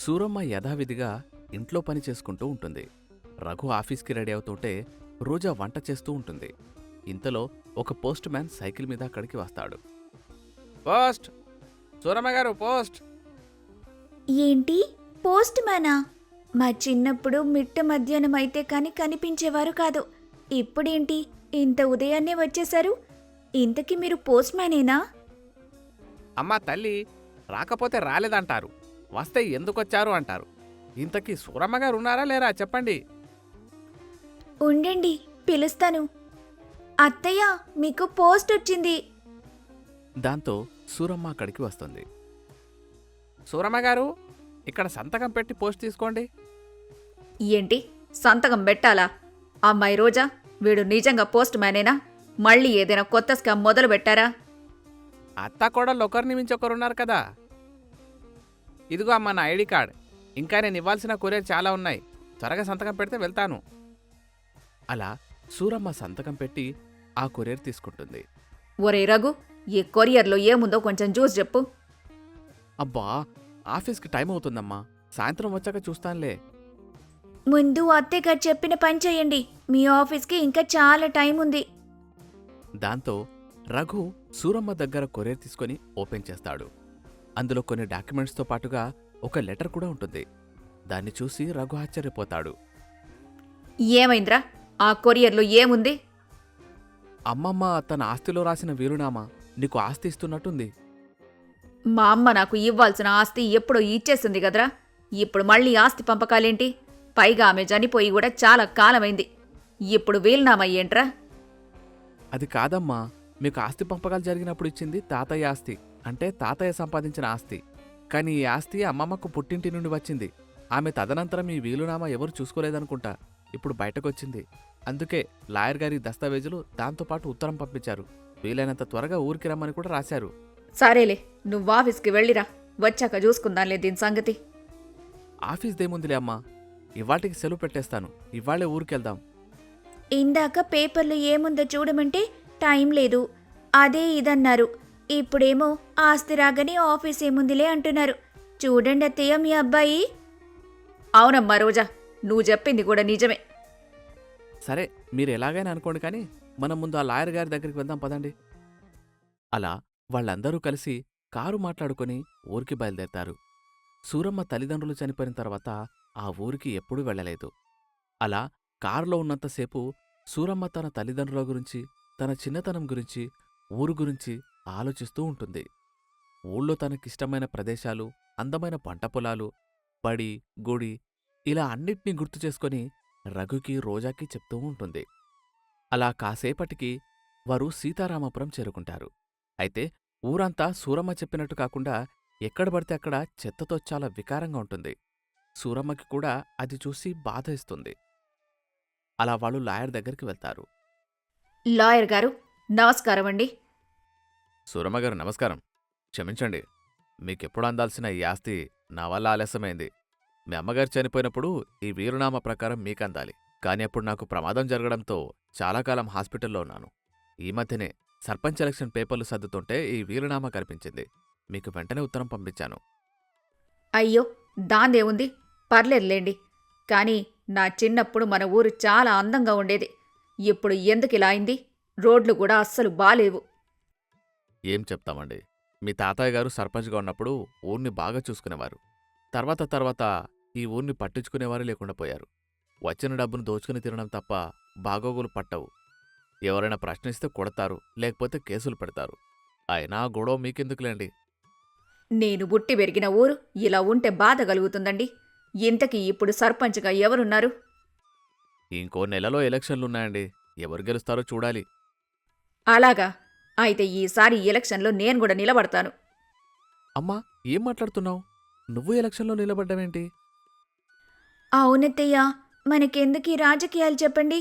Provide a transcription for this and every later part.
సూరమ్మ యథావిధిగా ఇంట్లో పని చేసుకుంటూ ఉంటుంది. రఘు ఆఫీస్కి రెడీ అవుతుంటే రోజా వంట చేస్తూ ఉంటుంది. ఇంతలో ఒక పోస్ట్ మ్యాన్ సైకిల్ మీద అక్కడికి వస్తాడు. పోస్ట్! సూరమ్మ గారు పోస్ట్! ఏంటి పోస్ట్ మ్యానా? మా చిన్నప్పుడు మిట్ట మధ్యాహ్నం అయితే కాని కనిపించేవారు కాదు. ఇప్పుడేంటి ఇంత ఉదయాన్నే వచ్చేశారు? ఇంతకీ మీరు పోస్ట్ మ్యానేనా? అమ్మా తల్లి, రాకపోతే రాలేదంటారు, వస్తే ఎందుకొచ్చారు అంటారు. ఇంతకీ సూరమ్మ గారు ఉన్నారా లేరా చెప్పండి. ఉండండి, పిలుస్తాను. అత్తయ్య, మీకు పోస్ట్ వచ్చింది. దాంతో సూరమ్మ అక్కడికి వస్తుంది. సూరమ్మ గారు, ఇక్కడ సంతకం పెట్టి పోస్ట్ తీసుకోండి. ఏంటి సంతకం పెట్టాలా? అమ్మాయి రోజా, వీడు నిజంగా పోస్ట్ మ్యానేనా? మళ్ళీ ఏదైనా కొత్త స్కామ్ మొదలు పెట్టారా? అత్త కూడా ఒకరిని మించి ఒకరున్నారు కదా. ఇదిగో అమ్మ నా ఐడి కార్డ్. ఇంకా నేను ఇవ్వాల్సిన కొరియర్ చాలా ఉన్నాయి. త్వరగా సంతకం పెడితే వెళ్తాను. అలా సూరమ్మ సంతకం పెట్టి ఆ కొరియర్ తీసుకుంటుంది. ఒరే రఘు, ఈ కొరియర్లో ఏముందో కొంచెం చూసి చెప్పు. అబ్బా, ఆఫీస్కి టైం అవుతుందమ్మా, సాయంత్రం వచ్చాక చూస్తానులే. ముందు అత్తయ్య గారు చెప్పిన పని చేయండి. మీ ఆఫీస్కి ఇంకా చాలా టైం ఉంది. దాంతో రఘు సూరమ్మ దగ్గర కొరియర్ తీసుకొని ఓపెన్ చేస్తాడు. అందులో కొన్ని డాక్యుమెంట్స్తో పాటుగా ఒక లెటర్ కూడా ఉంటుంది. దాన్ని చూసి రఘు ఆశ్చర్యపోతాడు. ఏమైందిరా? ఆ కొరియర్లో ఏముంది? అమ్మమ్మ తన ఆస్తిలో రాసిన వీలునామా నీకు ఆస్తి ఇస్తున్నట్టుంది. మా అమ్మ నాకు ఇవ్వాల్సిన ఆస్తి ఎప్పుడో ఇచ్చేస్తుంది కదరా. ఇప్పుడు మళ్ళీ ఆస్తి పంపకాలేంటి? పైగా ఆమె చనిపోయి కూడా చాలా కాలమైంది. ఇప్పుడు వీలునామా ఏంట్రా? అది కాదమ్మా, మీకు ఆస్తి పంపకాలు జరిగినప్పుడు ఇచ్చింది తాతయ్య ఆస్తి, అంటే తాతయ్య సంపాదించిన ఆస్తి. కానీ ఈ ఆస్తి అమ్మమ్మకు పుట్టింటి నుండి వచ్చింది. ఆమె తదనంతరం ఈ వీలునామా ఎవరు చూసుకోలేదనుకుంటా, ఇప్పుడు బయటకొచ్చింది. అందుకే లాయర్ గారి దస్తావేజులు దాంతోపాటు ఉత్తరం పంపించారు. వీలైనంత త్వరగా ఊరికి రమ్మని కూడా రాశారు. సరేలే, నువ్వు ఆఫీస్కి వెళ్ళిరా, వచ్చాక చూసుకుందాంలే దీని సంగతి. ఆఫీస్ దేముందిలే అమ్మా, ఇవాటికి సెలవు పెట్టేస్తాను. ఇవాళ్లే ఊరికెళ్దాం. ఇందాక పేపర్లో ఏముందో చూడమంటే టైం లేదు, అదే ఇదన్నారు. ఇప్పుడేమో ఆస్తి రాగానే ఆఫీస్ ఏముందిలే అంటున్నారు. చూడండి అత్తయ్య, మీ అబ్బాయి. అవునమ్మా రోజా, నువ్వు చెప్పింది కూడా నిజమే. సరే, మీరు ఎలాగైనా అనుకోండి, కానీ మనం ముందు ఆ లాయర్ గారి దగ్గరికి వెళ్దాం పదండి. అలా వాళ్ళందరూ కలిసి కారు మాట్లాడుకొని ఊరికి బయలుదేరతారు. సూరమ్మ తల్లిదండ్రులు చనిపోయిన తర్వాత ఆ ఊరికి ఎప్పుడూ వెళ్ళలేదు. అలా కారులో ఉన్నంతసేపు సూరమ్మ తన తల్లిదండ్రుల గురించి, తన చిన్నతనం గురించి, ఊరు గురించి ఆలోచిస్తూ ఉంటుంది. ఊళ్ళో తనకిష్టమైన ప్రదేశాలు, అందమైన పంట పొలాలు, బడి, గుడి, ఇలా అన్నిటినీ గుర్తు చేసుకొని రఘుకి, రోజాకి చెప్తూ ఉంటుంది. అలా కాసేపటికి వారు సీతారామపురం చేరుకుంటారు. అయితే ఊరంతా సూరమ్మ చెప్పినట్టు కాకుండా ఎక్కడ పడితే అక్కడ చెత్తతో చాలా వికారంగా ఉంటుంది. సూరమ్మకి కూడా అది చూసి బాధ ఇస్తుంది. అలా వాళ్ళు లాయర్ దగ్గరికి వెళ్తారు. లాయర్ గారు, నమస్కారం అండి. సూరమ్మగారు నమస్కారం. క్షమించండి, మీకెప్పుడు అందాల్సిన ఈ ఆస్తి నా వల్ల ఆలస్యమైంది. మీ అమ్మగారు చనిపోయినప్పుడు ఈ వీరునామా ప్రకారం మీకందాలి. కాని అప్పుడు నాకు ప్రమాదం జరగడంతో చాలా కాలం హాస్పిటల్లో ఉన్నాను. ఈ మధ్యనే సర్పంచ్ ఎలక్షన్ పేపర్లు సర్దుతుంటే ఈ వీలునామా కనిపించింది. మీకు వెంటనే ఉత్తరం పంపించాను. అయ్యో, దాందేముంది, పర్లేదులేండి. కానీ నా చిన్నప్పుడు మన ఊరు చాలా అందంగా ఉండేది. ఇప్పుడు ఎందుకిలా అయింది? రోడ్లు కూడా అస్సలు బాలేవు. ఏం చెప్తామండి, మీ తాతయ్య గారు సర్పంచ్గా ఉన్నప్పుడు ఊర్ని బాగా చూసుకునేవారు. తర్వాత ఈ ఊర్ని పట్టించుకునేవారు లేకుండా పోయారు. వచ్చిన డబ్బును దోచుకుని తినడం తప్ప బాగోగులు పట్టవు. ఎవరైనా ప్రశ్నిస్తే కొడతారు, లేకపోతే కేసులు పెడతారు. అయినా గొడవ మీకెందుకులేండి. నేను పుట్టి పెరిగిన ఊరు ఇలా ఉంటే బాధ కలుగుతుందండి. ఇంతకీ ఇప్పుడు సర్పంచ్గా ఎవరున్నారు? ఇంకో నెలలో ఎలక్షన్లున్నాయండి. ఎవరు గెలుస్తారో చూడాలి. అలాగా? అయితే ఈసారి ఎలక్షన్లో నేను కూడా నిలబడతాను. అమ్మా, ఏం మాట్లాడుతున్నావు? నువ్వు ఎలక్షన్లో నిలబడ్డావేంటి? అవునత్తయ్య, మనకెందుకీ రాజకీయాలు చెప్పండి.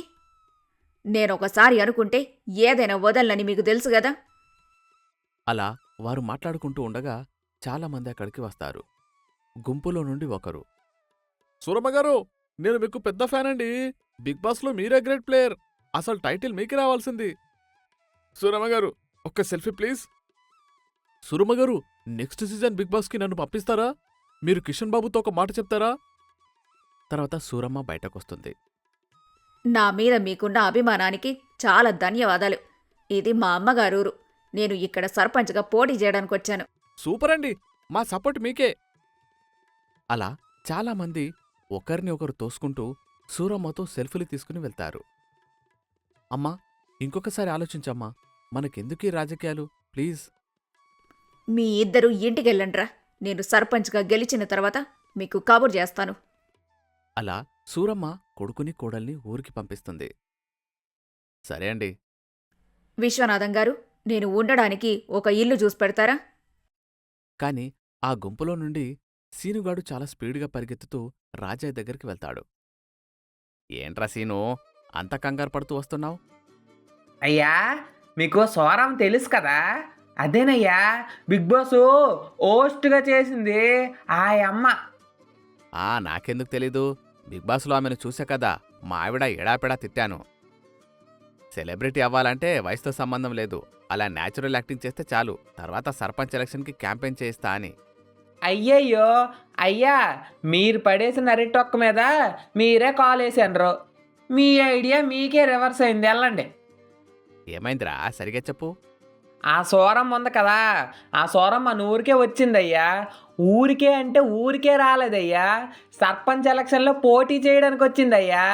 నేనొకసారి అనుకుంటే ఏదైనా వదలనని మీకు తెలుసు గదా. అలా వారు మాట్లాడుకుంటూ ఉండగా చాలామంది అక్కడికి వస్తారు. గుంపులో నుండి ఒకరు, సూరమ్మగారు, నేను మీకు పెద్ద ఫ్యాన్ అండి. బిగ్ బాస్లో మీరే గ్రేట్ ప్లేయర్. అసలు టైటిల్ మీకే రావాల్సింది. సూరమ్మగారు, ఒక్క సెల్ఫీ ప్లీజ్. సూరమ్మగారు, నెక్స్ట్ సీజన్ బిగ్ బాస్కి నన్ను పంపిస్తారా? మీరు కిషన్ బాబుతో ఒక మాట చెప్తారా? తర్వాత సూరమ్మ బయటకొస్తుంది. నా మీద మీకున్న అభిమానానికి చాలా ధన్యవాదాలు. ఇది మా అమ్మగారూరు. నేను ఇక్కడ సర్పంచ్గా పోటీ చేయడానికొచ్చాను. సూపర్ అండి, మా సపోర్ట్ మీకే. అలా చాలామంది ఒకరిని ఒకరు తోసుకుంటూ సూరమ్మతో సెల్ఫీలు తీసుకుని వెళ్తారు. అమ్మా, ఇంకొకసారి ఆలోచించమ్మా, మనకెందుకీ రాజకీయాలు, ప్లీజ్. మీ ఇద్దరూ ఇంటికెళ్ళండ్రా. నేను సర్పంచ్గా గెలిచిన తర్వాత మీకు కబురు చేస్తాను. అలా సూరమ్మ కొడుకుని కోడల్ని ఊరికి పంపిస్తుంది. సరే అండి. విశ్వనాథం గారు, నేను ఉండడానికి ఒక ఇల్లు చూసి పెడతారా? కాని ఆ గుంపులో నుండి సీనుగాడు చాలా స్పీడ్గా పరిగెత్తుతూ రాజయ్య దగ్గరికి వెళ్తాడు. ఏంట్రా సీను, అంత కంగారు పడుతూ వస్తున్నావు? అయ్యా, మీకు సోరం తెలుసు కదా, అదేనయ్యా బిగ్ బాస్ హోస్ట్గా చేసింది ఆ అమ్మ. నాకెందుకు తెలీదు, బిగ్ బాస్లో ఆమెను చూసా కదా, మా ఆవిడ ఎడాపెడా తిట్టాను. సెలబ్రిటీ అవ్వాలంటే వయసుతో సంబంధం లేదు, అలా న్యాచురల్ యాక్టింగ్ చేస్తే చాలు, తర్వాత సర్పంచ్ ఎలక్షన్కి క్యాంపెయిన్ చేయిస్తా అని. అయ్యయ్యో అయ్యా, మీరు పడేసిన అరిటొక్క మీద మీరే కాల్ వేసారు. మీ ఐడియా మీకే రివర్స్ అయింది, వెళ్ళండి. ఏమైందిరా, సరిగా చెప్పు. ఆ సోరం ఉంది కదా, ఆ సోరం మన ఊరికే వచ్చిందయ్యా. ఊరికే అంటే ఊరికే రాలేదయ్యా, సర్పంచ్ ఎలక్షన్లో పోటీ చేయడానికి వచ్చిందయ్యా.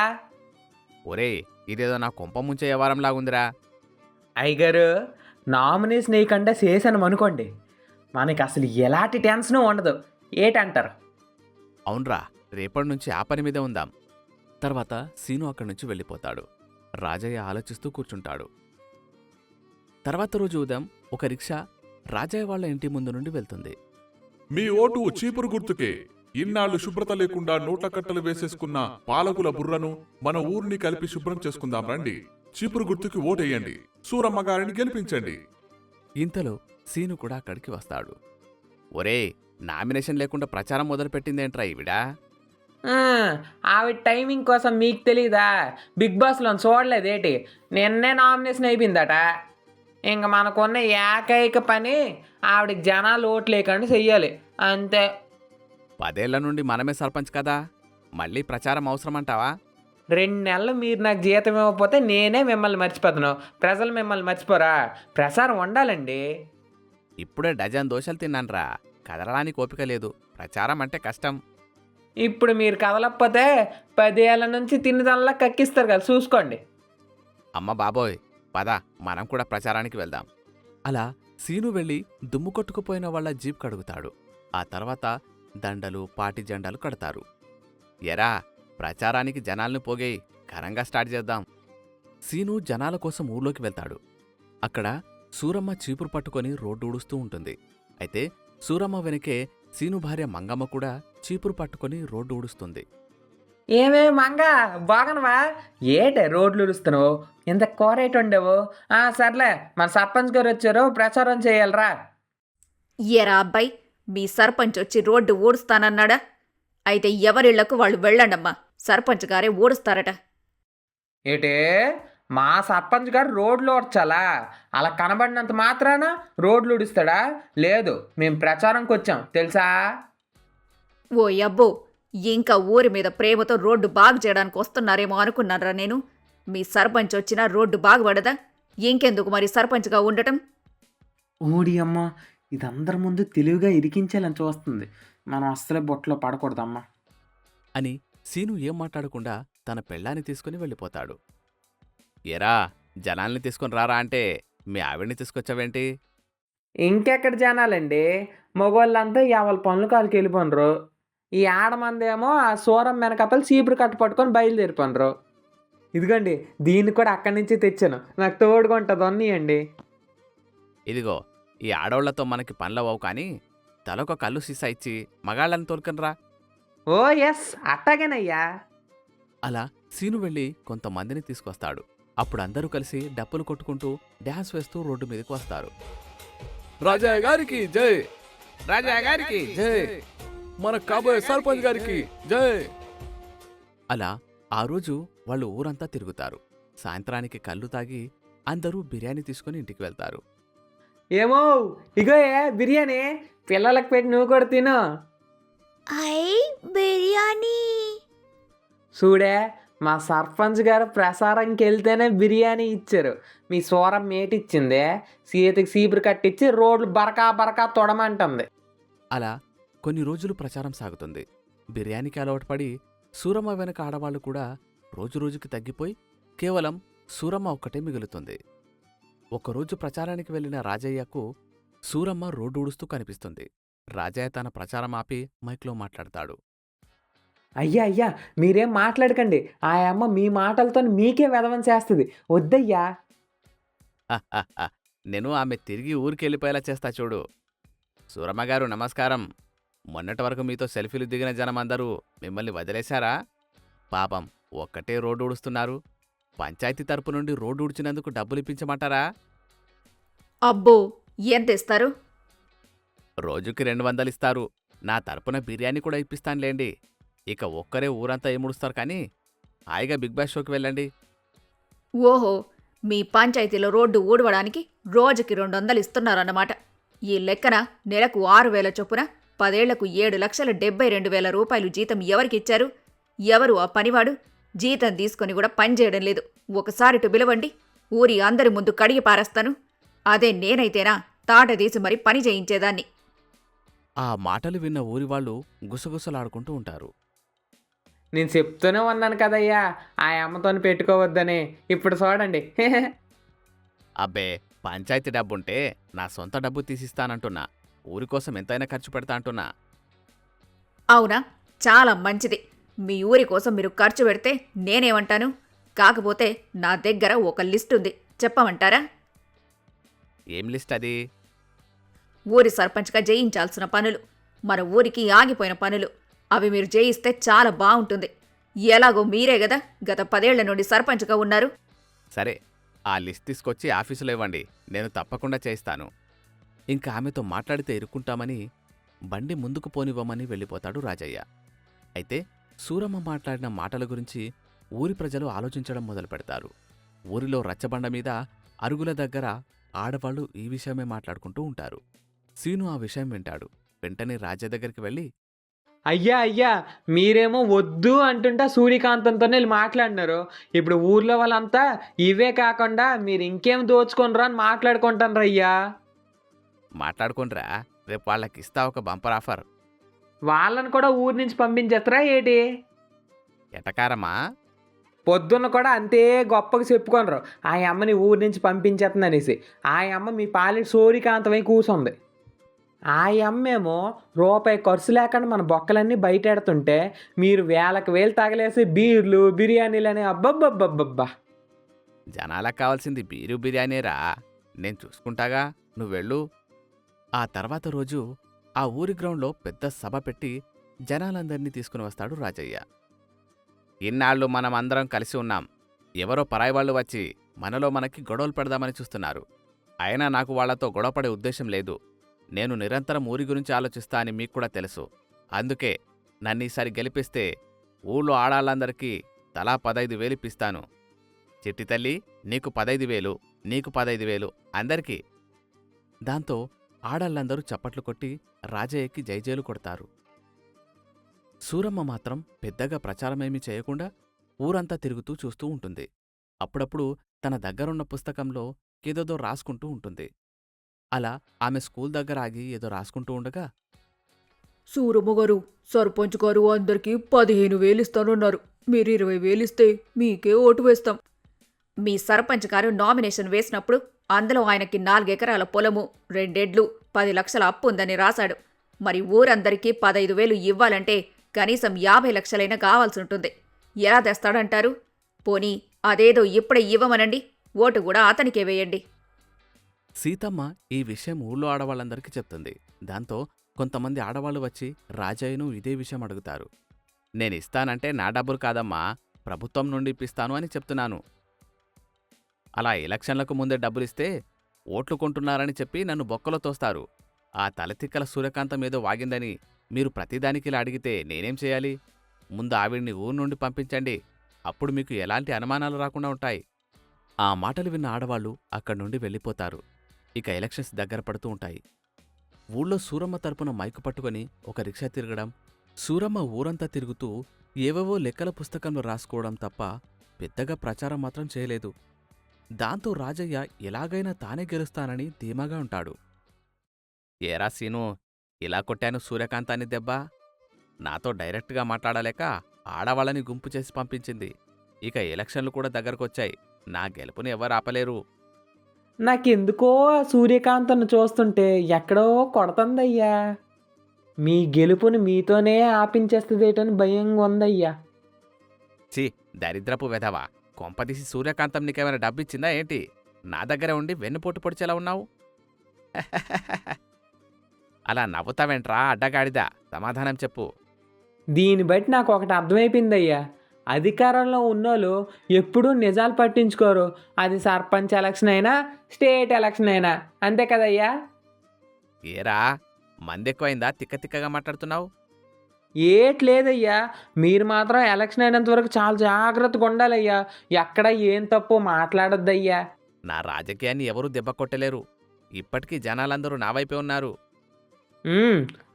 ఒరేయ్, ఇదేదో నా కొంప ముంచే వ్యవహారంలాగుందిరా. అయ్యగారు, నామినేషన్ వేయకుండా చేశాను అనుకోండి, మనకి అసలు ఎలాంటి టెన్షన్ ఉండదు. ఏటంటారు? అవునరా, రేపటి నుంచి ఆ పని మీదే ఉందాం. తర్వాత సీను అక్కడి నుంచి వెళ్ళిపోతాడు. రాజయ్య ఆలోచిస్తూ కూర్చుంటాడు. తర్వాత రోజు ఉదయం ఒక రిక్షా రాజయ్య వాళ్ళ ఇంటి ముందు నుండి వెళ్తుంది. మీ ఓటు చీపురు గుర్తుకే. ఇన్నాళ్లు శుభ్రత లేకుండా నోట్ల కట్టలు వేసేసుకున్న పాలకుల బుర్రను మన ఊరిని కలిపి శుభ్రం చేసుకుందాం రండి. చీపురు గుర్తుకి ఓటేయండి, సూరమ్మ గారిని గెలిపించండి. ఇంతలో సీను కూడా అక్కడికి వస్తాడు. ఒరే, నామినేషన్ లేకుండా ప్రచారం మొదలుపెట్టిందేంట్రా ఈవిడా? ఆవిడ టైమింగ్ కోసం మీకు తెలీదా? బిగ్ బాస్లో చూడలేదేటి, నిన్నే నామినేషన్ అయిపోయిందట. ఇంక మనకున్న ఏకైక పని ఆవిడకి జనాలు ఓట్లు లేకుండా చెయ్యాలి, అంతే. 10 ఏళ్ల నుండి మనమే సర్పంచ్ కదా, మళ్ళీ ప్రచారం అవసరమంటావా? 2 నెలలు మీరు నాకు జీతం ఇవ్వకపోతే నేనే మిమ్మల్ని మర్చిపోతాను, ప్రజలు మిమ్మల్ని మర్చిపోరా? ప్రచారం ఉండాలండి. ఇప్పుడే డజన్ దోశలు తిన్నాన్రా, కదలడానికి ఓపిక లేదు, ప్రచారం అంటే కష్టం. ఇప్పుడు మీరు కదలకపోతే 10 ఏళ్ళ నుంచి తిన్నదల్లా కక్కిస్తారు కదా, చూసుకోండి. అమ్మ బాబోయ్, పద, మనం కూడా ప్రచారానికి వెళ్దాం. అలా సీను వెళ్ళి దుమ్ము కొట్టుకుపోయిన వాళ్ల జీప్ కడుగుతాడు. ఆ తర్వాత దండలు, పాటి జెండాలు కడతారు. ఎరా, ప్రచారానికి జనాల్ని పోగేయి, ఘనంగా స్టార్ట్ చేద్దాం. సీను జనాల కోసం ఊర్లోకి వెళ్తాడు. అక్కడ సూరమ్మ చీపురు పట్టుకొని రోడ్డు ఊడుస్తూ ఉంటుంది. అయితే సూరమ్మ వెనకే సీను భార్య మంగమ్మ కూడా చీపురు పట్టుకొని రోడ్డు ఊడుస్తుంది. ఏమే మంగ, బాగనవా? ఏటే రోడ్లు ఉరుస్తున్నావు, ఇంత కోరేట్ ఉండేవు? సర్లే, మన సర్పంచ్ గారు వచ్చారు, ప్రచారం చేయాలరా. ఏరా అబ్బాయి, మీ సర్పంచ్ వచ్చి రోడ్డు ఊడుస్తానన్నాడా? అయితే ఎవరిళ్లకు వాళ్ళు వెళ్ళండమ్మా, సర్పంచ్ గారే ఊడుస్తారట. ఏటే, మా సర్పంచ్ గారు రోడ్లు ఊడ్చాలా? అలా కనబడినంత మాత్రాన రోడ్లు ఊడిస్తాడా? లేదు, మేము ప్రచారంకి వచ్చాం తెలుసా? ఓ అబ్బో, ఇంకా ఊరి మీద ప్రేమతో రోడ్డు బాగు చేయడానికి వస్తున్నారేమో అనుకున్నారా నేను? మీ సర్పంచ్ వచ్చినా రోడ్డు బాగుపడదా? ఇంకెందుకు మరి సర్పంచ్గా ఉండటం? ఓడి అమ్మ, ఇది అందరి ముందు తెలివిగా ఇరికించాలని చూస్తుంది. మనం అస్సలే బొట్టలో పడకూడదమ్మా అని సీను ఏం మాట్లాడకుండా తన పెళ్ళాన్ని తీసుకుని వెళ్ళిపోతాడు. ఎరా, జనాల్ని తీసుకుని రారా అంటే మీ ఆవిడ్ని తీసుకొచ్చావేంటి? ఇంకెక్కడ జనాలండి, మగవాళ్ళంతా ఎవరి పనులు కాళ్ళకి వెళ్ళిపోనరు. ఈ ఆడమందేమో ఆ సూరం వెనకతలు చీపురు కట్ట పట్టుకొని బయలుదేరిపోనరు. ఇదిగోండి, దీన్ని కూడా అక్కడి నుంచి తెచ్చాను, నాకు తోడుగా ఉంటుంది అన్నీయండి. ఇదిగో, ఈ ఆడోళ్లతో మనకి పనులవవు కానీ తలొక కళ్ళు సీసా ఇచ్చి మగాళ్ళని తోలుకనరా. ఓ ఎస్, అట్టాగేనయ్యా. అలా సీను వెళ్ళి కొంతమందిని తీసుకొస్తాడు. అప్పుడు అందరూ కలిసి డప్పులు కొట్టుకుంటూ డ్యాన్స్ వేస్తూ రోడ్డు మీదకి వస్తారు. రాజయ్య గారికి జై, రాజయ్య గారికి జై, మన కాబోయే సర్పంచ్ గారికి జై. అలా ఆ రోజు వాళ్ళు ఊరంతా తిరుగుతారు. సాయంత్రానికి కళ్ళు తాగి అందరూ బిర్యానీ తీసుకుని ఇంటికి వెళ్తారు. ఏమో, ఇగో బిర్యానీ పిల్లలకు పెట్టి నువ్వు కూడా తిను. ఐ బిర్యానీ. చూడే, మా సర్పంచ్ గారు ప్రసారంకి వెళ్తేనే బిర్యానీ ఇచ్చారు. మీ సూరం మేటిచ్చిందే సీతకి సీపురు కట్టించి రోడ్లు బరకా బరకా తొడమంటుంది. అలా కొన్ని రోజులు ప్రచారం సాగుతుంది. బిర్యానీకి అలవాటు పడి సూరమ్మ వెనక ఆడవాళ్లు కూడా రోజురోజుకి తగ్గిపోయి కేవలం సూరమ్మ ఒక్కటే మిగులుతుంది. ఒకరోజు ప్రచారానికి వెళ్లిన రాజయ్యకు సూరమ్మ రోడ్డు ఊడుస్తూ కనిపిస్తుంది. రాజయ్య తన ప్రచారం ఆపి మైక్లో మాట్లాడతాడు. అయ్యా అయ్యా, మీరేం మాట్లాడకండి. ఆ అమ్మ మీ మాటలతో మీకే వెధవం చేస్తుంది. వద్దయ్యా. "హహహ, నేను ఆమె తిరిగి ఊరికెళ్ళిపోయేలా చేస్తా చూడు. సూరమ్మగారు నమస్కారం. మొన్నటి వరకు మీతో సెల్ఫీలు దిగిన జనమందరూ మిమ్మల్ని వదిలేశారా? పాపం ఒక్కటే రోడ్డు ఊడుస్తున్నారు. పంచాయతీ తరపు నుండి రోడ్డు ఊడ్చినందుకు డబ్బులు ఇప్పించమంటారా? అబ్బో, ఎంత ఇస్తారు? రోజుకి 200 ఇస్తారు. నా తరపున బిర్యానీ కూడా ఇప్పిస్తానులేండి. ఇక ఒక్కరే ఊరంతా ఏముడుస్తారు కానీ హాయిగా బిగ్ బాస్ షోకి వెళ్ళండి." ఓహో, మీ పంచాయతీలో రోడ్డు ఊడవడానికి రోజుకి 200 ఇస్తున్నారన్నమాట. ఈ లెక్కన నెలకు 6,000 చొప్పున 10 ఏళ్లకు 7,72,000 రూపాయలు జీతం ఎవరికిచ్చారు? ఎవరు ఆ పనివాడు? జీతం తీసుకొని కూడా పనిచేయడం లేదు. ఒకసారిటు పిలవండి, ఊరి అందరి ముందు కడిగి పారేస్తాను. అదే నేనైతేనా తాటదీసి మరి పని చేయించేదాన్ని. ఆ మాటలు విన్న ఊరివాళ్లు గుసగుసలాడుకుంటూ ఉంటారు. నేను చెప్తూనే ఉన్నాను కదయ్యా ఆ అమ్మతో పెట్టుకోవద్దని. ఇప్పుడు చూడండి. అబ్బే, పంచాయతీ డబ్బుంటే నా సొంత డబ్బు తీసిస్తానంటున్నా. ఊరి కోసం ఎంతైనా ఖర్చు పెడతా అంటున్నా. అవునా? చాలా మంచిది. మీ ఊరి కోసం మీరు ఖర్చు పెడితే నేనేమంటాను? కాకపోతే నా దగ్గర ఒక లిస్ట్ ఉంది, చెప్పమంటారా? ఏం లిస్ట్ అది? ఊరి సర్పంచ్గా జయించాల్సిన పనులు, మన ఊరికి ఆగిపోయిన పనులు. అవి మీరు జయిస్తే చాలా బావుంటుంది. ఎలాగో మీరే గదా గత 10 ఏళ్ల నుండి సర్పంచ్గా ఉన్నారు. సరే, ఆ లిస్ట్ తీసుకొచ్చి ఆఫీసులో ఇవ్వండి. నేను తప్పకుండా చేయిస్తాను. ఇంకా ఆమెతో మాట్లాడితే ఇరుక్కుంటామని బండి ముందుకు పోనివ్వమని వెళ్ళిపోతాడు రాజయ్య. అయితే సూరమ్మ మాట్లాడిన మాటల గురించి ఊరి ప్రజలు ఆలోచించడం మొదలుపెడతారు. ఊరిలో రచ్చబండ మీద అరుగుల దగ్గర ఆడవాళ్లు ఈ విషయమే మాట్లాడుకుంటూ ఉంటారు. సీను ఆ విషయం వింటాడు. వెంటనే రాజయ్య దగ్గరికి వెళ్ళి, అయ్యా అయ్యా, మీరేమో వద్దు అంటుంటా సూర్యకాంతంతోనే వీళ్ళు మాట్లాడినారు. ఇప్పుడు ఊర్లో వాళ్ళంతా ఇవే కాకుండా మీరు ఇంకేం దోచుకొనరా అని మాట్లాడుకుంటాను అయ్యా. మాట్లాడుకోనరా, రేపు వాళ్ళకిస్తా ఒక బంపర్ ఆఫర్. వాళ్ళని కూడా ఊరి నుంచి పంపించేస్తారా ఏటి? ఎటకారమా? పొద్దున్న కూడా అంతే గొప్పగా చెప్పుకొనరు ఆ అమ్మని ఊరి నుంచి పంపించేస్తుంది అనేసి. ఆ అమ్మ మీ పాలిటి సూర్యకాంతమై కూసుంది. ఆ అమ్మేమో రూపాయి ఖర్చు లేకుండా మన బొక్కలన్నీ బయటెడుతుంటే మీరు వేలకు వేలు తగలేసి బీర్లు బిర్యానీలు అని అబ్బబ్బబ్బబ్బబ్బా. జనాలకు కావాల్సింది బీరు బిర్యానీరా. నేను చూసుకుంటాగా, నువ్వెళ్ళు. ఆ తర్వాత రోజు ఆ ఊరి గ్రౌండ్లో పెద్ద సభ పెట్టి జనాలందర్నీ తీసుకుని వస్తాడు రాజయ్య. ఇన్నాళ్ళు మనం అందరం కలిసి ఉన్నాం. ఎవరో పరాయివాళ్లు వచ్చి మనలో మనకి గొడవలు పెడదామని చూస్తున్నారు. అయినా నాకు వాళ్లతో గొడవపడే ఉద్దేశం లేదు. నేను నిరంతరం ఊరి గురించి ఆలోచిస్తా అని మీకు కూడా తెలుసు. అందుకే నన్నీసారి గెలిపిస్తే ఊళ్ళో ఆడాళ్ళందరికీ తలా 15,000 ఇప్పిస్తాను. చిట్టి తల్లి, నీకు 15,000, నీకు 15,000, అందరికీ. దాంతో ఆడాళ్ళందరూ చప్పట్లు కొట్టి రాజయ్యకి జైజేలు కొడతారు. సూరమ్మ మాత్రం పెద్దగా ప్రచారమేమీ చేయకుండా ఊరంతా తిరుగుతూ చూస్తూ ఉంటుంది. అప్పుడప్పుడు తన దగ్గరున్న పుస్తకంలో ఏదోదో రాసుకుంటూ ఉంటుంది. అలా ఆమె స్కూల్ దగ్గర ఆగి ఏదో రాసుకుంటూ ఉండగా, సూరమ్మ గారు, సర్పంచ్ గారు అందరికీ 15,000 ఇస్తానన్నారు. మీరు 20,000 ఇస్తే మీకే ఓటు వేస్తాం. మీ సర్పంచ్ గారు నామినేషన్ వేసినప్పుడు అందులో ఆయనకి 4 ఎకరాల పొలము, 2 ఎడ్లు, 10 లక్షల అప్పు ఉందని రాశాడు. మరి ఊరందరికీ 15,000 ఇవ్వాలంటే కనీసం 50 లక్షలైనా కావాల్సి ఉంటుంది. ఎలా తెస్తాడంటారు? పోనీ అదేదో ఇప్పుడే ఇవ్వమనండి, ఓటు కూడా అతనికే వేయండి. సీతమ్మ ఈ విషయం ఊళ్ళో ఆడవాళ్ళందరికీ చెప్తుంది. దాంతో కొంతమంది ఆడవాళ్లు వచ్చి రాజయ్యను ఇదే విషయం అడుగుతారు. నేనిస్తానంటే నా డబ్బులు కాదమ్మా, ప్రభుత్వం నుండి ఇప్పిస్తాను అని చెప్తున్నాను. అలా ఎలక్షన్లకు ముందే డబ్బులిస్తే ఓట్లు కొంటున్నారని చెప్పి నన్ను బొక్కలో తోస్తారు. ఆ తలతిక్కల సూర్యకాంతం ఏదో వాగిందని మీరు ప్రతిదానికిలా అడిగితే నేనేం చేయాలి? ముందు ఆవిడ్ని ఊరు నుండి పంపించండి. అప్పుడు మీకు ఎలాంటి అనుమానాలు రాకుండా ఉంటాయి. ఆ మాటలు విన్న ఆడవాళ్లు అక్కడి నుండి వెళ్ళిపోతారు. ఇక ఎలక్షన్స్ దగ్గర పడుతూ ఉంటాయి. ఊళ్ళో సూరమ్మ తరపున మైకు పట్టుకొని ఒక రిక్షా తిరగడం, సూరమ్మ ఊరంతా తిరుగుతూ ఏవేవో లెక్కల పుస్తకంలో రాసుకోవడం తప్ప పెద్దగా ప్రచారం మాత్రం చేయలేదు. దాంతో రాజయ్య ఎలాగైనా తానే గెలుస్తానని ధీమాగా ఉంటాడు. ఏరా సీను, ఇలా కొట్టాను సూర్యకాంతాన్ని దెబ్బ. నాతో డైరెక్ట్గా మాట్లాడలేక ఆడవాళ్ళని గుంపు చేసి పంపించింది. ఇక ఎలక్షన్లు కూడా దగ్గరకొచ్చాయి. నా గెలుపుని ఎవరు ఆపలేరు. నాకెందుకో ఆ సూర్యకాంతను చూస్తుంటే ఎక్కడో కొడుతుందయ్యా. మీ గెలుపుని మీతోనే ఆపించేస్తుందేటని భయంగా ఉందయ్యా. ఛీ, దరిద్రపు వెధవా! కొంపదీసి సూర్యకాంతం నీకేమైనా డబ్బిచ్చిందా ఏంటి? నా దగ్గర ఉండి వెన్నుపోటు పొడిచేలా ఉన్నావు. అలా నవ్వుతావేంట్రా అడ్డగాడిదా? సమాధానం చెప్పు. దీన్ని బట్టి నాకు ఒకటి అర్థమైపోయిందయ్యా. అధికారంలో ఉన్నోళ్ళు ఎప్పుడూ నిజాలు పట్టించుకోరు. అది సర్పంచ్ ఎలక్షన్ అయినా స్టేట్ ఎలక్షన్ అయినా అంతే కదయ్యా. ఏరా, మందెక్కువైందా తిక్కగా మాట్లాడుతున్నావు? ఏట్లేదయ్యా, మీరు మాత్రం ఎలక్షన్ అయినంత వరకు చాలా జాగ్రత్తగా ఉండాలయ్యా. ఎక్కడ ఏం తప్పు మాట్లాడొద్దయ్యా. నా రాజకీయాన్ని ఎవరూ దెబ్బ కొట్టలేరు. ఇప్పటికీ జనాలందరూ నా వైపే ఉన్నారు.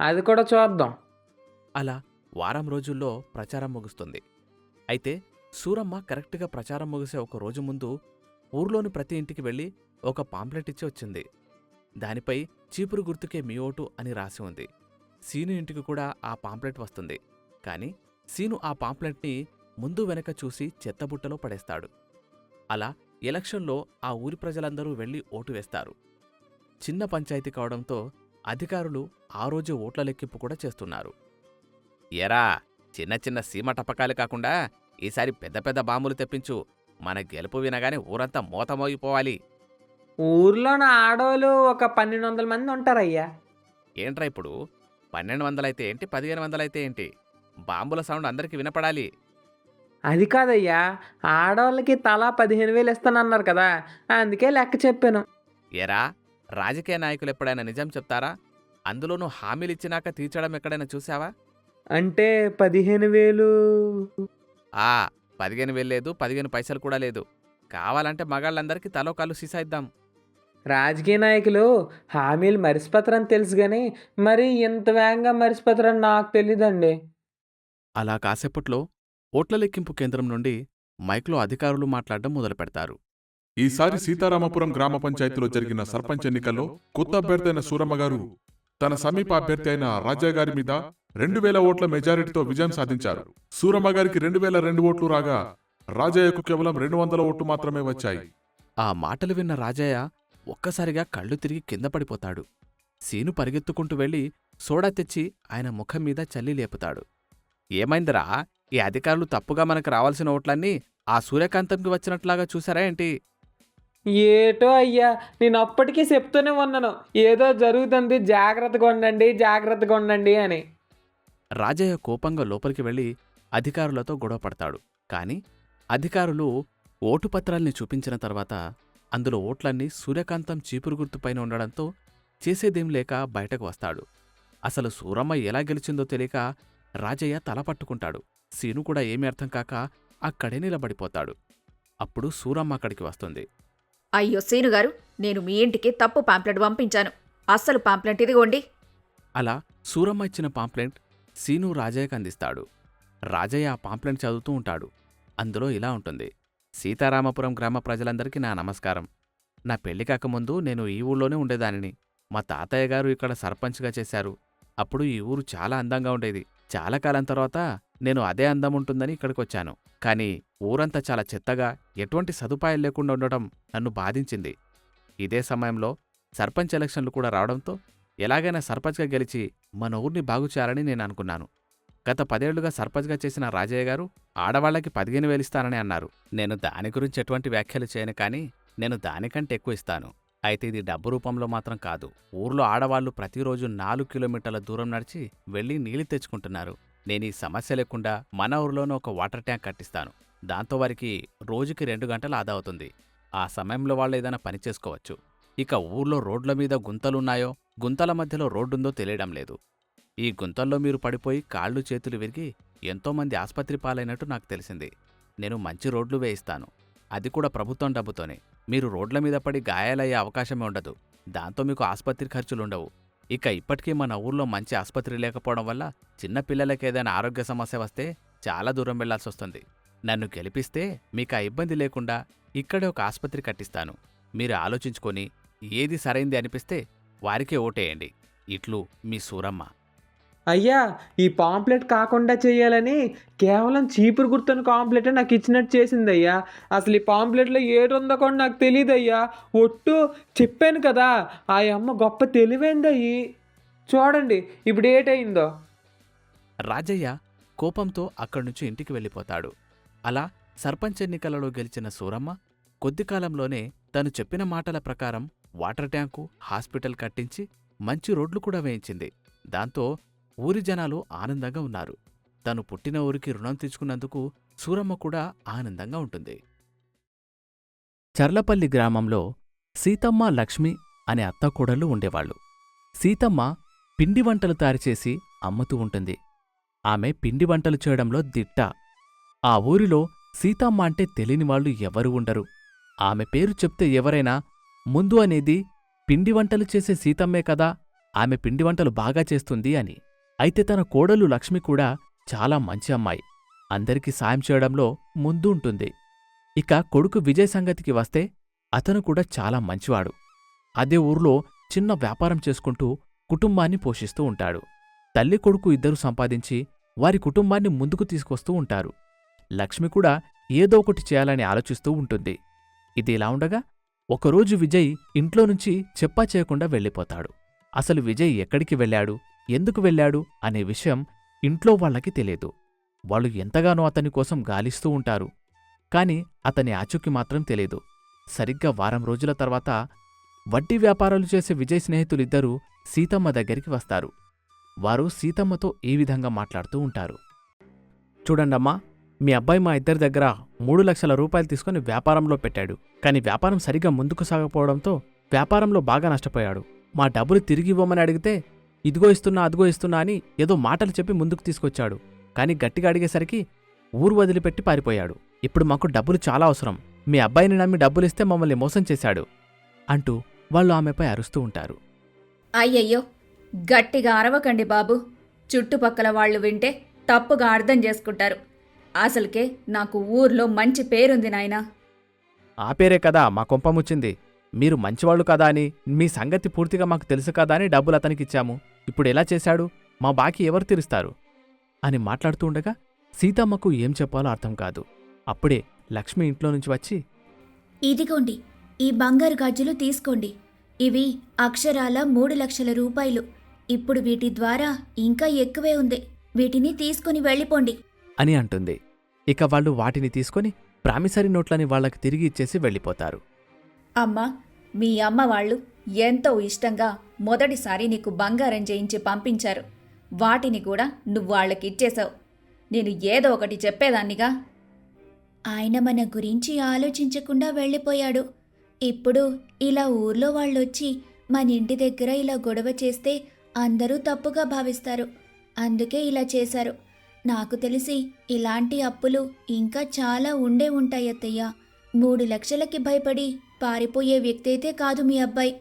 అది కూడా చూద్దాం. అలా వారం రోజుల్లో ప్రచారం ముగుస్తుంది. అయితే సూరమ్మ కరెక్ట్గా ప్రచారం ముగిసే ఒక రోజు ముందు ఊర్లోని ప్రతి ఇంటికి వెళ్ళి ఒక పాంప్లెట్ ఇచ్చి వచ్చింది. దానిపై చీపురు గుర్తుకే మీ ఓటు అని రాసి ఉంది. సీను ఇంటికి కూడా ఆ పాంప్లెట్ వస్తుంది. కాని సీను ఆ పాంప్లెట్ని ముందు వెనక చూసి చెత్తబుట్టలో పడేస్తాడు. అలా ఎలక్షన్లో ఆ ఊరి ప్రజలందరూ వెళ్లి ఓటు వేస్తారు. చిన్న పంచాయతీ కావడంతో అధికారులు ఆ రోజు ఓట్ల లెక్కింపు కూడా చేస్తున్నారు. ఎరా, చిన్న చిన్న సీమ టపకాలు కాకుండా ఈసారి పెద్ద పెద్ద బాంబులు తెప్పించు. మన గెలుపు వినగానే ఊరంతా మోతమోగిపోవాలి. ఊర్లోన ఆడోళ్ళు ఒక 1200 మంది ఉంటారయ్యా. ఏంట్రా ఇప్పుడు 1200 అయితే ఏంటి, 1500 అయితే ఏంటి? బాంబుల సౌండ్ అందరికీ వినపడాలి. అది కాదయ్యా, ఆడవాళ్ళకి తలా 15,000 ఇస్తానన్నారు కదా, అందుకే లెక్క చెప్పాను. ఏరా, రాజకీయ నాయకులు ఎప్పుడైనా నిజం చెప్తారా? అందులోనూ హామీలిచ్చినాక తీర్చడం ఎక్కడైనా చూసావా? అంటే 15,000. 15,000 లేదు, 15 పైసలు కూడా లేదు. కావాలంటే మగాళ్ళందరికీ తలో కాలు సీసా ఇద్దాం. రాజకీయ నాయకులు హామీలు మరిచిపోతారని తెలుసు కానీ మరి ఇంత వేగంగా మరిచిపోతారని నాకు తెలీదండి. అలా కాసేపట్లో ఓట్ల లెక్కింపు కేంద్రం నుండి మైక్లో అధికారులు మాట్లాడడం మొదలుపెడతారు. ఈసారి సీతారామపురం గ్రామ పంచాయతీలో జరిగిన సర్పంచ్ ఎన్నికల్లో కొత్త అభ్యర్థి అయిన సూరమ్మ గారు తన సమీప అభ్యర్థి అయిన రాజయ్య గారి మీద 2,000 ఓట్ల మెజారిటీతో విజయం సాధించారు. సూరమ్మ గారికి 2,002 ఓట్లు రాగా రాజయ్యకు కేవలం 200 ఓట్లు మాత్రమే వచ్చాయి. ఆ మాటలు విన్న రాజయ్య ఒక్కసారిగా కళ్ళు తిరిగి కింద పడిపోతాడు. సీను పరిగెత్తుకుంటూ వెళ్లి సోడా తెచ్చి ఆయన ముఖం మీద చల్లి లేపుతాడు. ఏమైందిరా, ఈ అధికారులు తప్పుగా మనకు రావాల్సిన ఓట్లన్నీ ఆ సూర్యకాంతంకి వచ్చినట్లాగా చూసారా ఏంటి? ఏటో అయ్యా, నేను అప్పటికీ చెప్తూనే ఉన్నాను, ఏదో జరుగుతుంది, జాగ్రత్తగా ఉండండి అని. రాజయ్య కోపంగా లోపలికి వెళ్లి అధికారులతో గొడవ పడతాడు. కాని అధికారులు ఓటుపత్రాల్ని చూపించిన తర్వాత అందులో ఓట్లన్నీ సూర్యకాంతం చీపురు గుర్తుపైన ఉండడంతో చేసేదేం లేక బయటకు వస్తాడు. అసలు సూరమ్మ ఎలా గెలిచిందో తెలియక రాజయ్య తల పట్టుకుంటాడు. సీను కూడా ఏమీ అర్థం కాక అక్కడే నిలబడిపోతాడు. అప్పుడు సూరమ్మ అక్కడికి వస్తుంది. అయ్యో సీనుగారు, నేను మీ ఇంటికి తప్పు పాంప్లెట్ పంపించాను. అస్సలు పాంప్లెట్ ఇదిగోండి. అలా సూరమ్మ ఇచ్చిన పాంప్లెట్ సీను రాజయ్యకు అందిస్తాడు. రాజయ్య ఆ పాంప్లెట్ చదువుతూ ఉంటాడు. అందులో ఇలా ఉంటుంది: సీతారామపురం గ్రామ ప్రజలందరికీ నా నమస్కారం. నా పెళ్లి కాకముందు నేను ఈ ఊళ్ళోనే ఉండేదానిని. మా తాతయ్య గారు ఇక్కడ సర్పంచ్గా చేశారు. అప్పుడు ఈ ఊరు చాలా అందంగా ఉండేది. చాలా కాలం తర్వాత నేను అదే అందం ఉంటుందని ఇక్కడికొచ్చాను. కానీ ఊరంతా చాలా చెత్తగా, ఎటువంటి సదుపాయాలు లేకుండా ఉండటం నన్ను బాధించింది. ఇదే సమయంలో సర్పంచ్ ఎలక్షన్లు కూడా రావడంతో ఎలాగైనా సర్పంచ్గా గెలిచి మన ఊరిని బాగుచేయాలని నేను అనుకున్నాను. గత 10 ఏళ్లుగా సర్పంచ్గా చేసిన రాజయ్య గారు ఆడవాళ్లకి 15,000 ఇస్తానని అన్నారు. నేను దాని గురించి ఎటువంటి వ్యాఖ్యలు చేయను, కానీ నేను దానికంటే ఎక్కువ ఇస్తాను. అయితే ఇది డబ్బు రూపంలో మాత్రం కాదు. ఊర్లో ఆడవాళ్లు ప్రతిరోజు 4 కిలోమీటర్ల దూరం నడిచి వెళ్లి నీళ్లు తెచ్చుకుంటున్నారు. నేను ఈ సమస్య లేకుండా మన ఊర్లోనే ఒక వాటర్ ట్యాంక్ కట్టిస్తాను. దాంతో వారికి రోజుకి 2 గంటలు ఆదా అవుతుంది. ఆ సమయంలో వాళ్ళు ఏదైనా పని చేసుకోవచ్చు. ఇక ఊర్లో రోడ్ల మీద గుంతలున్నాయో, గుంతల మధ్యలో రోడ్డుందో తెలియడం లేదు. ఈ గుంతల్లో మీరు పడిపోయి కాళ్ళు చేతులు విరిగి ఎంతోమంది ఆస్పత్రి పాలైనట్టు నాకు తెలిసింది. నేను మంచి రోడ్లు వేయిస్తాను, అది కూడా ప్రభుత్వం డబ్బుతోనే. మీరు రోడ్ల మీద పడి గాయాలయ్యే అవకాశమే ఉండదు. దాంతో మీకు ఆస్పత్రి ఖర్చులుండవు. ఇక ఇప్పటికీ మన ఊర్లో మంచి ఆసుపత్రి లేకపోవడం వల్ల చిన్న పిల్లలకేదైనా ఆరోగ్య సమస్య వస్తే చాలా దూరం వెళ్లాల్సొస్తుంది. నన్ను గెలిపిస్తే మీకా ఇబ్బంది లేకుండా ఇక్కడే ఒక ఆసుపత్రి కట్టిస్తాను. మీరు ఆలోచించుకొని ఏది సరైంది అనిపిస్తే వారికే ఓటేయండి. ఇట్లు మీ సూరమ్మ. అయ్యా, ఈ పాంప్లెట్ కాకుండా చేయాలని కేవలం చీపురు గుర్తున్న పాంప్లెటే నాకు ఇచ్చినట్టు చేసిందయ్యా. అసలు ఈ పాంప్లెట్లో ఏడుందో కూడా నాకు తెలియదయ్యా. ఒట్టు చెప్పాను కదా, ఆ అమ్మ గొప్ప తెలివైందయ్యి. చూడండి ఇప్పుడు ఏటయిందో. రాజయ్య కోపంతో అక్కడ్నుంచి ఇంటికి వెళ్ళిపోతాడు. అలా సర్పంచ్ ఎన్నికలలో గెలిచిన సూరమ్మ కొద్ది కాలంలోనే తను చెప్పిన మాటల ప్రకారం వాటర్ ట్యాంకు, హాస్పిటల్ కట్టించి మంచి రోడ్లు కూడా వేయించింది. దాంతో ఊరి జనాలు ఆనందంగా ఉన్నారు. తను పుట్టిన ఊరికి రుణం తీర్చుకున్నందుకు సూరమ్మ కూడా ఆనందంగా ఉంటుంది. చర్లపల్లి గ్రామంలో సీతమ్మ, లక్ష్మి అనే అత్తకోడళ్ళు ఉండేవాళ్లు. సీతమ్మ పిండి వంటలు తయారుచేసి అమ్ముతూ ఉంటుంది. ఆమె పిండి వంటలు చేయడంలో దిట్ట. ఆ ఊరిలో సీతమ్మ అంటే తెలియనివాళ్లు ఎవరూ ఉండరు. ఆమె పేరు చెప్తే ఎవరైనా ముందు అనేది పిండి వంటలు చేసే సీతమ్మే కదా, ఆమె పిండి వంటలు బాగా చేస్తుంది అని. అయితే తన కోడలు లక్ష్మి కూడా చాలా మంచి అమ్మాయి. అందరికీ సాయం చేయడంలో ముందు ఉంటుంది. ఇక కొడుకు విజయ్ సంగతికి వస్తే అతను కూడా చాలా మంచివాడు. అదే ఊర్లో చిన్న వ్యాపారం చేసుకుంటూ కుటుంబాన్ని పోషిస్తూ ఉంటాడు. తల్లి కొడుకు ఇద్దరూ సంపాదించి వారి కుటుంబాన్ని ముందుకు తీసుకొస్తూ ఉంటారు. లక్ష్మి కూడా ఏదో ఒకటి చేయాలని ఆలోచిస్తూ ఉంటుంది. ఇది ఇలా ఉండగా ఒకరోజు విజయ్ ఇంట్లో నుంచి చెప్పా చేయకుండా వెళ్ళిపోతాడు. అసలు విజయ్ ఎక్కడికి వెళ్ళాడు, ఎందుకు వెళ్ళాడు అనే విషయం ఇంట్లో వాళ్లకి తెలియదు. వాళ్ళు ఎంతగానో అతని కోసం గాలిస్తూ ఉంటారు. కాని అతని ఆచూకీ మాత్రం తెలీదు. సరిగ్గా వారం రోజుల తర్వాత వడ్డీ వ్యాపారాలు చేసే విజయ్ స్నేహితులిద్దరూ సీతమ్మ దగ్గరికి వస్తారు. వారు సీతమ్మతో ఈ విధంగా మాట్లాడుతూ ఉంటారు. చూడండమ్మా, మీ అబ్బాయి మా ఇద్దరి దగ్గర 3 లక్షల రూపాయలు తీసుకుని వ్యాపారంలో పెట్టాడు. కాని వ్యాపారం సరిగా ముందుకు సాగపోవడంతో వ్యాపారంలో బాగా నష్టపోయాడు. మా డబ్బులు తిరిగి ఇవ్వమని అడిగితే ఇదిగో ఇస్తున్నా, అదిగో ఇస్తున్నా అని ఏదో మాటలు చెప్పి ముందుకు తీసుకొచ్చాడు. కాని గట్టిగా అడిగేసరికి ఊరు వదిలిపెట్టి పారిపోయాడు. ఇప్పుడు మాకు డబ్బులు చాలా అవసరం. మీ అబ్బాయిని నమ్మి డబ్బులిస్తే మమ్మల్ని మోసం చేశాడు అంటూ వాళ్ళు ఆమెపై అరుస్తూ ఉంటారు. అయ్యయ్యో, గట్టిగా అరవకండి బాబు. చుట్టుపక్కల వాళ్ళు వింటే తప్పుగా అర్థం చేసుకుంటారు. అసలుకే నాకు ఊర్లో మంచి పేరుంది నాయనా. ఆ పేరే కదా మా కొంపముచ్చింది. మీరు మంచివాళ్లు కదా అని, మీ సంగతి పూర్తిగా మాకు తెలుసు కదా అని డబ్బులు అతనికిచ్చాము. ఇప్పుడు ఎలా చేశాడు? మా బాకీ ఎవరు తీరుస్తారు అని మాట్లాడుతూ ఉండగా సీతమ్మకు ఏం చెప్పాలో అర్థం కాదు. అప్పుడే లక్ష్మి ఇంట్లో నుంచి వచ్చి, ఇదిగోండి, ఈ బంగారు గాజులు తీసుకోండి. ఇవి అక్షరాల 3 లక్షల రూపాయలు. ఇప్పుడు వీటి ద్వారా ఇంకా ఎక్కువే ఉంది. వీటిని తీసుకుని వెళ్ళిపోండి అని అంటుంది. ఇక వాళ్ళు వాటిని తీసుకొని ప్రామిసరీ నోట్లని వాళ్లకి తిరిగి ఇచ్చేసి వెళ్ళిపోతారు. అమ్మా, మీ అమ్మ వాళ్ళు ఎంతో ఇష్టంగా మొదటిసారి నీకు బంగారం చేయించి పంపించారు. వాటిని కూడా నువ్వు వాళ్ళకిచ్చేశావు. నేను ఏదో ఒకటి చెప్పేదాన్నిగా. ఆయన మన గురించి ఆలోచించకుండా వెళ్ళిపోయాడు. ఇప్పుడు ఇలా ఊర్లో వాళ్ళొచ్చి మన ఇంటి దగ్గర ఇలా గొడవ చేస్తే అందరూ తప్పుగా భావిస్తారు. అందుకే ఇలా చేశారు. నాకు తెలిసి ఇలాంటి అప్పులు ఇంకా చాలా ఉండే ఉంటాయి అత్తయ్య. 3 లక్షలకి భయపడి పారిపోయే వ్యక్తి అయితే కాదు మీ అబ్బాయి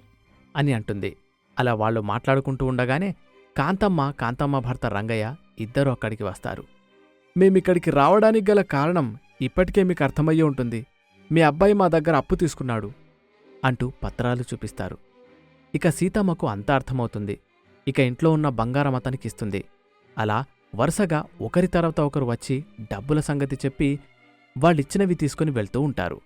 అని అంటుంది. అలా వాళ్ళు మాట్లాడుకుంటూ ఉండగానే కాంతమ్మ భర్త రంగయ్య ఇద్దరూ అక్కడికి వస్తారు. మేమిక్కడికి రావడానికి గల కారణం ఇప్పటికే మీకు అర్థమయ్యే ఉంటుంది. మీ అబ్బాయి మా దగ్గర అప్పు తీసుకున్నాడు అంటూ పత్రాలు చూపిస్తారు. ఇక సీతమ్మకు అంతా అర్థమవుతుంది. ఇక ఇంట్లో ఉన్న బంగారం అతనికిస్తుంది. అలా వరుసగా ఒకరి తర్వాత ఒకరు వచ్చి డబ్బుల సంగతి చెప్పి వాళ్ళిచ్చినవి తీసుకుని వెళ్తూ ఉంటారు.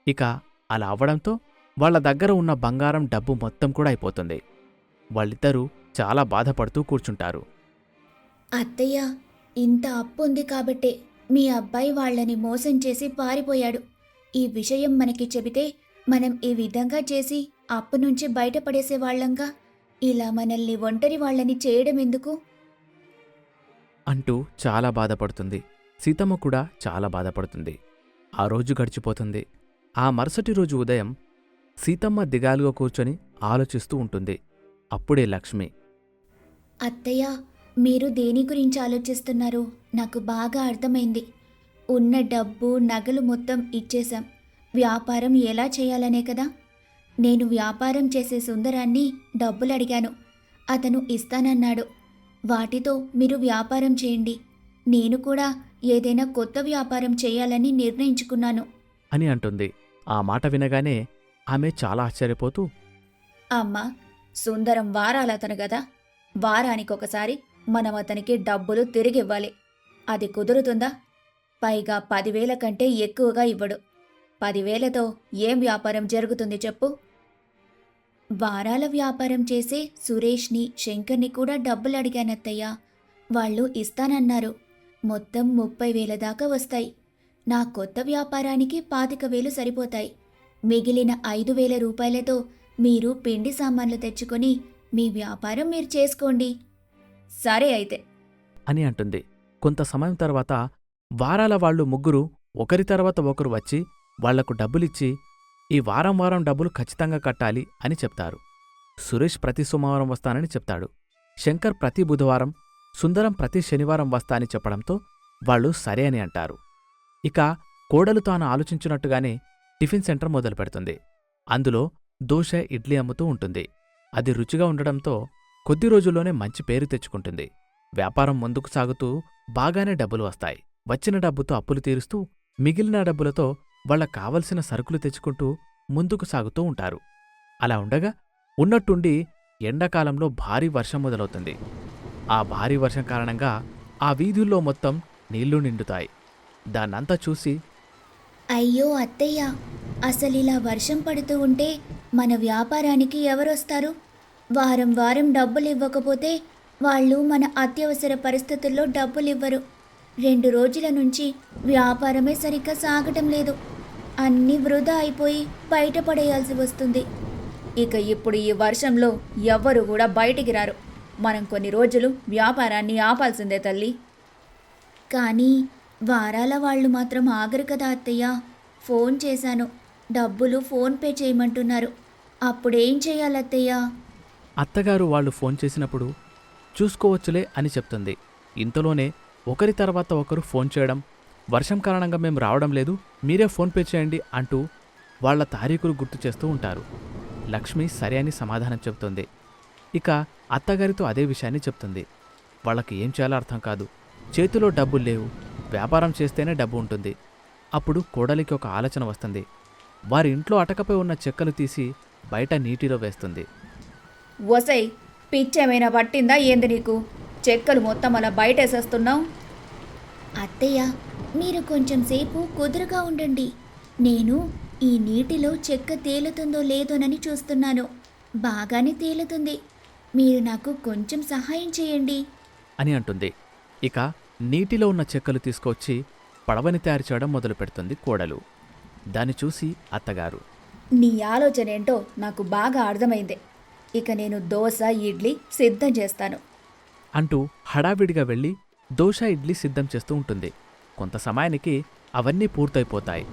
ఇక అలా అవ్వడంతో వాళ్ల దగ్గర ఉన్న బంగారం, డబ్బు మొత్తం కూడా అయిపోతుంది. వాళ్ళిద్దరూ చాలా బాధపడుతూ కూర్చుంటారు. అత్తయ్య, ఇంత అప్పు ఉంది కాబట్టే మీ అబ్బాయి వాళ్ళని మోసం చేసి పారిపోయాడు. ఈ విషయం మనకి చెబితే మనం ఈ విధంగా చేసి అప్పు నుంచి బయటపడేసేవాళ్లంగా. ఇలా మనల్ని ఒంటరి వాళ్ళని చేయడం ఎందుకు అంటూ చాలా బాధపడుతుంది. సీతమ్మ కూడా చాలా బాధపడుతుంది. ఆ రోజు గడిచిపోతుంది. ఆ మరుసటి రోజు ఉదయం సీతమ్మ దిగాలుగా కూర్చొని ఆలోచిస్తూ ఉంటుంది. అప్పుడే లక్ష్మి, అత్తయ్య, మీరు దేని గురించి ఆలోచిస్తున్నారో నాకు బాగా అర్థమైంది. ఉన్న డబ్బు, నగలు మొత్తం ఇచ్చేశాం. వ్యాపారం ఎలా చేయాలనే కదా. నేను వ్యాపారం చేసే సుందరాన్ని డబ్బులు అడిగాను. అతను ఇస్తానన్నాడు. వాటితో మీరు వ్యాపారం చేయండి. నేను కూడా ఏదైనా కొత్త వ్యాపారం చేయాలని నిర్ణయించుకున్నాను. అని అంటుంది. ఆ మాట వినగానే ఆమె చాలా ఆశ్చర్యపోతూ, అమ్మా, సుందరం వారాలతను గదా, వారానికొకసారి మనం అతనికి డబ్బులు తిరిగివ్వాలి. అది కుదురుతుందా? పైగా 10,000 కంటే ఎక్కువగా ఇవ్వడు. 10,000తో ఏం వ్యాపారం జరుగుతుంది చెప్పు? వారాల వ్యాపారం చేసే సురేష్ని, శంకర్ని కూడా డబ్బులు అడిగానత్తయ్య. వాళ్ళు ఇస్తానన్నారు. మొత్తం 30,000 దాకా వస్తాయి. నా కొత్త వ్యాపారానికి 25,000 సరిపోతాయి. మిగిలిన 5,000 రూపాయలతో మీరు పిండి సామాన్లు తెచ్చుకొని మీ వ్యాపారం మీరు చేసుకోండి. సరే అయితే అని అంటుంది. కొంత సమయం తర్వాత వారాల వాళ్ళు ముగ్గురు ఒకరి తర్వాత ఒకరు వచ్చి వాళ్లకు డబ్బులిచ్చి, ఈ వారం వారం డబ్బులు ఖచ్చితంగా కట్టాలి అని చెప్తారు. సురేష్ ప్రతి సోమవారం వస్తానని చెప్తాడు. శంకర్ ప్రతి బుధవారం, సుందరం ప్రతి శనివారం వస్తా అని చెప్పడంతో వాళ్ళు సరే అని అంటారు. ఇక కోడలు తాను ఆలోచించినట్టుగానే టిఫిన్ సెంటర్ మొదలుపెడుతుంది. అందులో దోశ, ఇడ్లీ అమ్ముతూ ఉంటుంది. అది రుచిగా ఉండడంతో కొద్ది రోజుల్లోనే మంచి పేరు తెచ్చుకుంటుంది. వ్యాపారం ముందుకు సాగుతూ బాగానే డబ్బులు వస్తాయి. వచ్చిన డబ్బుతో అప్పులు తీరుస్తూ మిగిలిన డబ్బులతో వాళ్ళకు కావలసిన సరుకులు తెచ్చుకుంటూ ముందుకు సాగుతూ ఉంటారు. అలా ఉండగా ఉన్నట్టుండి ఎండాకాలంలో భారీ వర్షం మొదలవుతుంది. ఆ భారీ వర్షం కారణంగా ఆ వీధుల్లో మొత్తం నీళ్లు నిండుతాయి. దాన్నంతా చూసి, అయ్యో అత్తయ్య, అసలిలా వర్షం పడుతూ ఉంటే మన వ్యాపారానికి ఎవరొస్తారు? వారం వారం డబ్బులు ఇవ్వకపోతే వాళ్ళు మన అత్యవసర పరిస్థితుల్లో డబ్బులివ్వరు. 2 రోజుల నుంచి వ్యాపారమే సరిగ్గా సాగటం లేదు. అన్నీ వృధా అయిపోయి బయటపడేయాల్సి వస్తుంది. ఇక ఇప్పుడు ఈ వర్షంలో ఎవ్వరు కూడా బయటికి రారు. మనం కొన్ని రోజులు వ్యాపారాన్ని ఆపాల్సిందే తల్లి. కానీ వారాల వాళ్ళు మాత్రం ఆగరు కదా అత్తయ్య. ఫోన్ చేశాను, డబ్బులు ఫోన్పే చేయమంటున్నారు. అప్పుడేం చేయాలత్తయ్య? అత్తగారు వాళ్ళు ఫోన్ చేసినప్పుడు చూసుకోవచ్చులే అని చెప్తుంది. ఇంతలోనే ఒకరి తర్వాత ఒకరు ఫోన్ చేయడం, వర్షం కారణంగా మేము రావడం లేదు, మీరే ఫోన్పే చేయండి అంటూ వాళ్ల తారీఖులు గుర్తు చేస్తూ ఉంటారు. లక్ష్మి సరే అని సమాధానం చెబుతుంది. ఇక అత్తగారితో అదే విషయాన్ని చెప్తుంది. వాళ్ళకి ఏం చేయాలో అర్థం కాదు. చేతిలో డబ్బులు లేవు, వ్యాపారం చేస్తేనే డబ్బు ఉంటుంది. అప్పుడు కోడలికి ఒక ఆలోచన వస్తుంది. వారి ఇంట్లో అటకపై ఉన్న చెక్కలు తీసి బయట నీటిలో వేస్తుంది. ఒసై, పిచ్చేమైనా పట్టిందా ఏంది నీకు? చెక్కలు మొత్తం అలా బయటేసేస్తున్నావు. అత్తయ్య, మీరు కొంచెం సేపు కుదురుగా ఉండండి. నేను ఈ నీటిలో చెక్క తేలుతుందో లేదోనని చూస్తున్నాను. బాగానే తేలుతుంది. మీరు నాకు కొంచెం సహాయం చేయండి అని అంటుంది. ఇక నీటిలో ఉన్న చెక్కలు తీసుకొచ్చి పడవని తయారు చేయడం మొదలుపెడుతుంది కోడలు. దాన్ని చూసి అత్తగారు, నీ ఆలోచన ఏంటో నాకు బాగా అర్థమైంది. ఇక నేను దోశ, ఇడ్లీ సిద్ధం చేస్తాను అంటూ హడావిడిగా వెళ్ళి దోశ, ఇడ్లీ సిద్ధం చేస్తూ ఉంటుంది. కొంత సమయానికి అవన్నీ పూర్తయిపోతాయి.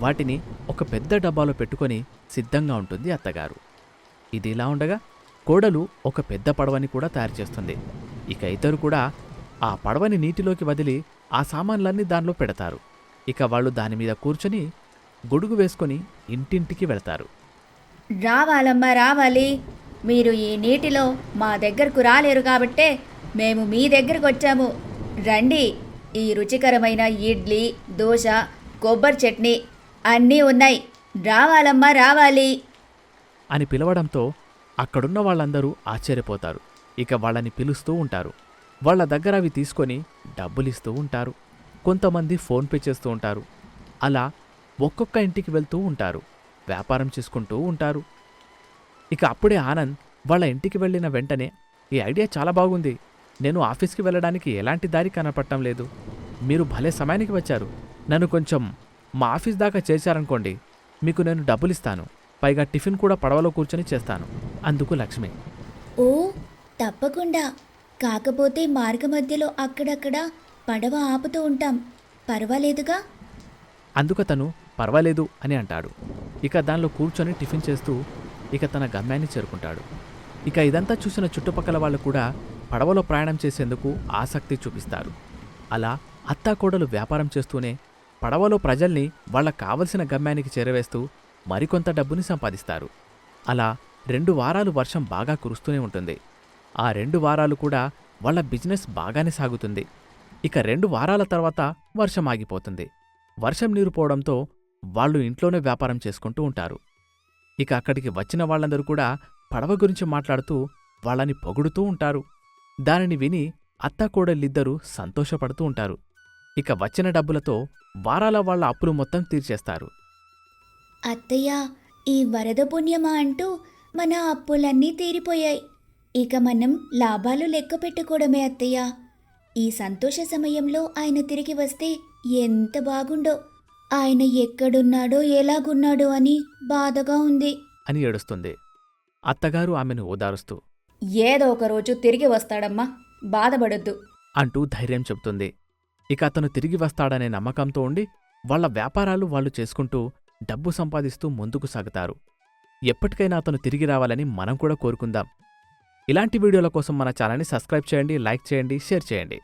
వాటిని ఒక పెద్ద డబ్బాలో పెట్టుకొని సిద్ధంగా ఉంటుంది అత్తగారు. ఇది ఇలా ఉండగా కోడలు ఒక పెద్ద పడవని కూడా తయారు చేస్తుంది. ఇక ఇద్దరు కూడా ఆ పడవని నీటిలోకి వదిలి ఆ సామాన్లన్నీ దానిలో పెడతారు. ఇక వాళ్ళు దానిమీద కూర్చొని గొడుగు వేసుకొని ఇంటింటికి వెళతారు. రావాలమ్మా రావాలి. మీరు ఈ నీటిలో మా దగ్గరకు రాలేరు కాబట్టే మేము మీ దగ్గరకు వచ్చాము. రండి, ఈ రుచికరమైన ఇడ్లీ, దోశ, కొబ్బరి చట్నీ అన్నీ ఉన్నాయి. రావాలమ్మా రావాలి అని పిలవడంతో అక్కడున్న వాళ్ళందరూ ఆశ్చర్యపోతారు. ఇక వాళ్ళని పిలుస్తూ ఉంటారు. వాళ్ళ దగ్గర అవి తీసుకొని డబ్బులిస్తూ ఉంటారు. కొంతమంది ఫోన్పే చేస్తూ ఉంటారు. అలా ఒక్కొక్క ఇంటికి వెళ్తూ ఉంటారు. వ్యాపారం చేసుకుంటూ ఉంటారు. ఇక అప్పుడే ఆనంద్ వాళ్ళ ఇంటికి వెళ్ళిన వెంటనే, ఈ ఐడియా చాలా బాగుంది. నేను ఆఫీస్కి వెళ్ళడానికి ఎలాంటి దారి కనపడటం లేదు. మీరు భలే సమయానికి వచ్చారు. నన్ను కొంచెం మా ఆఫీస్ దాకా చేశారనుకోండి, మీకు నేను డబ్బులిస్తాను. పైగా టిఫిన్ కూడా పడవలో కూర్చొని చేస్తాను. అందుకు లక్ష్మి, ఓ తప్పకుండా. కాకపోతే మార్గమధ్యలో అక్కడక్కడ పడవ ఆపుతూ ఉంటాం. పర్వాలేదుగా? అందుకతను పర్వాలేదు అని అంటాడు. ఇక దానిలో కూర్చొని టిఫిన్ చేస్తూ ఇక తన గమ్యాన్ని చేరుకుంటాడు. ఇక ఇదంతా చూసిన చుట్టుపక్కల వాళ్ళు కూడా పడవలో ప్రయాణం చేసేందుకు ఆసక్తి చూపిస్తారు. అలా అత్తాకోడలు వ్యాపారం చేస్తూనే పడవలో ప్రజల్ని వాళ్ళకు కావలసిన గమ్యానికి చేరవేస్తూ మరికొంత డబ్బుని సంపాదిస్తారు. అలా 2 వారాలు వర్షం బాగా కురుస్తూనే ఉంటుంది. ఆ 2 వారాలు కూడా వాళ్ళ బిజినెస్ బాగానే సాగుతుంది. ఇక 2 వారాల తర్వాత వర్షం ఆగిపోతుంది. వర్షం నీరు పోవడంతో వాళ్ళు ఇంట్లోనే వ్యాపారం చేసుకుంటూ ఉంటారు. ఇక అక్కడికి వచ్చిన వాళ్ళందరూ కూడా పడవ గురించి మాట్లాడుతూ వాళ్ళని పొగుడుతూ ఉంటారు. దానిని విని అత్తాకోడళ్ళిద్దరూ సంతోషపడుతూ ఉంటారు. ఇక వచ్చిన డబ్బులతో వారాల వాళ్ళ అప్పులు మొత్తం తీర్చేస్తారు. అత్తయ్య, ఈ వరద పుణ్యమా అంటూ మన అప్పులన్నీ తీరిపోయాయి. ఇక మనం లాభాలు లెక్క పెట్టుకోవడమే అత్తయ్య. ఈ సంతోష సమయంలో ఆయన తిరిగి వస్తే ఎంత బాగుండో. ఆయన ఎక్కడున్నాడో ఎలాగున్నాడో అని బాధగా ఉంది అని ఏడుస్తుంది. అత్తగారు ఆమెను ఓదారుస్తూ ఏదో ఒక రోజు తిరిగి వస్తాడమ్మా, బాధపడొద్దు అంటూ ధైర్యం చెబుతుంది. ఇక అతను తిరిగి వస్తాడనే నమ్మకంతో ఉండి వాళ్ళ వ్యాపారాలు వాళ్ళు చేసుకుంటూ డబ్బు సంపాదిస్తూ ముందుకు సాగుతారు. ఎప్పటికైనా అతను తిరిగి రావాలని మనం కూడా కోరుకుందాం. ఇలాంటి వీడియోల కోసం మన ఛానల్ని సబ్స్క్రైబ్ చేయండి, లైక్ చేయండి, షేర్ చేయండి.